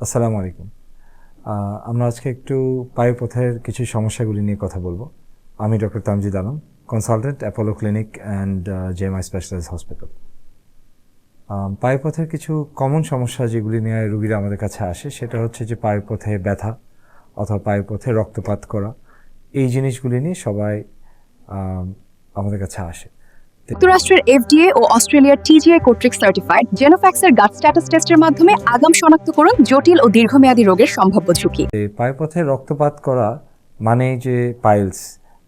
আসসালামু আলাইকুম। আমরা আজকে একটু পায়ুপথের কিছু সমস্যাগুলি নিয়ে কথা বলবো। আমি doctor Tamjid Alam, consultant, Apollo clinic and JMI specialised hospital. পায়ুপথের কিছু কমন সমস্যা যেগুলি নিয়ে রোগীরা আমাদের কাছে আসে সেটা হচ্ছে যে পায়ুপথে ব্যথা অথবা পায়ুপথে রক্তপাত করা, এই জিনিসগুলি নিয়ে সবাই আমাদের কাছে আসে। যুক্তরাষ্ট্রের এফডিএ ও অস্ট্রেলিয়ার টিজিআই কর্তৃক সার্টিফাইড জেনোফ্যাক্সের গাট স্ট্যাটাস টেস্টের মাধ্যমে আগাম শনাক্তকরণ জটিল ও দীর্ঘমেয়াদী রোগের সম্ভাব্য ঝুঁকি। পায়ুপথে রক্তপাত করা মানেই যে পাইলস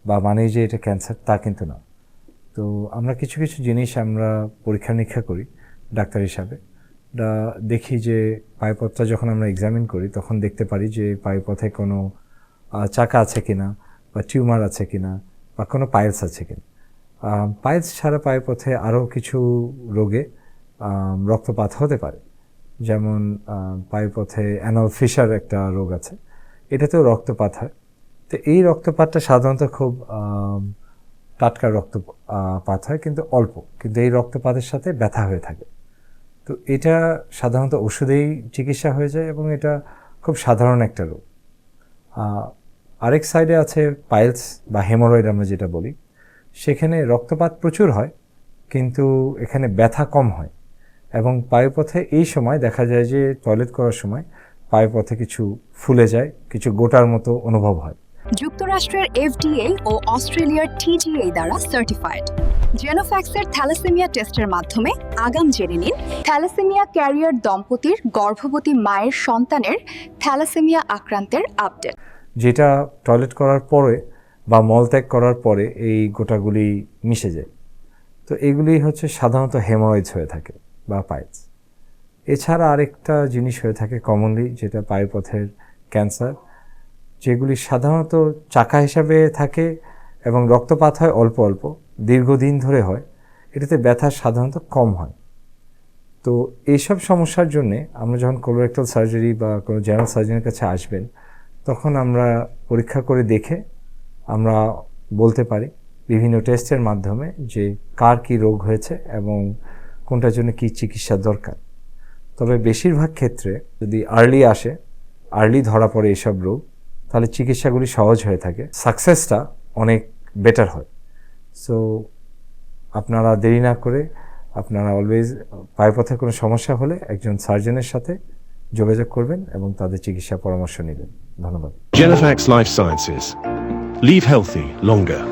বা মানেই যে এটা ক্যান্সার তা কিন্তু না। তো আমরা কিছু কিছু জিনিস আমরা পরীক্ষা নিরীক্ষা করি ডাক্তার হিসাবে। দেখি যে পায়ুপথটা যখন আমরা এক্সামিন করি তখন দেখতে পারি যে পায়ুপথে কোনো চাকা আছে কিনা বা টিউমার আছে কিনা বা কোনো পাইলস আছে কিনা। পাইলস ছাড়া পায়ুপথে আরও কিছু রোগে রক্তপাত হতে পারে, যেমন পায়ুপথে অ্যানাল ফিশার একটা রোগ আছে, এটাতেও রক্তপাত হয়। তো এই রক্তপাতটা সাধারণত খুব টাটকা রক্তপাত হয়, কিন্তু অল্প, কিন্তু এই রক্তপাতের সাথে ব্যথা হয়ে থাকে। তো এটা সাধারণত ওষুধেই চিকিৎসা হয়ে যায় এবং এটা খুব সাধারণ একটা রোগ। আরেক সাইডে আছে পাইলস বা হেমোরয়েড আমরা যেটা বলি, সেখানে রক্তপাত প্রচুর হয় কিন্তু এখানে ব্যথা কম হয় এবং পায়ুপথে এই সময় দেখা যায় যে টয়লেট করার সময় পায়ুপথে কিছু ফুলে যায়, কিছু গোটার মতো অনুভব হয়। যুক্তরাষ্ট্রের এফডিএ ও অস্ট্রেলিয়ার টিজিআই দ্বারা সার্টিফাইড জেনোফ্যাক্সের থ্যালাসেমিয়া টেস্টের মাধ্যমে আগাম জেনে নিন থ্যালাসেমিয়া ক্যারিয়ার দম্পতির গর্ভবতী মায়ের সন্তানের থ্যালাসেমিয়া আক্রান্তের আপডেট। যেটা টয়লেট করার পরে বা মলত্যাগ করার পরে এই গোটাগুলি মিশে যায়। তো এগুলি হচ্ছে সাধারণত হেমোরয়েডস হয়ে থাকে বা পাইলস। এছাড়া আরেকটা জিনিস হয়ে থাকে কমনলি, যেটা পায়ুপথের ক্যান্সার, যেগুলি সাধারণত চাকা হিসাবে থাকে এবং রক্তপাত হয় অল্প অল্প, দীর্ঘদিন ধরে হয়, এটাতে ব্যথা সাধারণত কম হয়। তো এইসব সমস্যার জন্যে আমরা যখন কোলোরেক্টাল সার্জারি বা কোনো জেনারেল সার্জনের কাছে আসবেন তখন আমরা পরীক্ষা করে দেখে আমরা বলতে পারি বিভিন্ন টেস্টের মাধ্যমে যে কার কী রোগ হয়েছে এবং কোনটার জন্য কী চিকিৎসা দরকার। তবে বেশিরভাগ ক্ষেত্রে যদি আর্লি ধরা পড়ে এসব রোগ, তাহলে চিকিৎসাগুলি সহজ হয়ে থাকে, সাকসেসটা অনেক বেটার হয়। সো আপনারা দেরি না করে আপনারা অলওয়েজ পায়ুপথের কোনো সমস্যা হলে একজন সার্জনের সাথে যোগাযোগ করবেন এবং তাদের চিকিৎসা পরামর্শ নেবেন। ধন্যবাদ। Genofax Life Sciences. Leave healthy longer.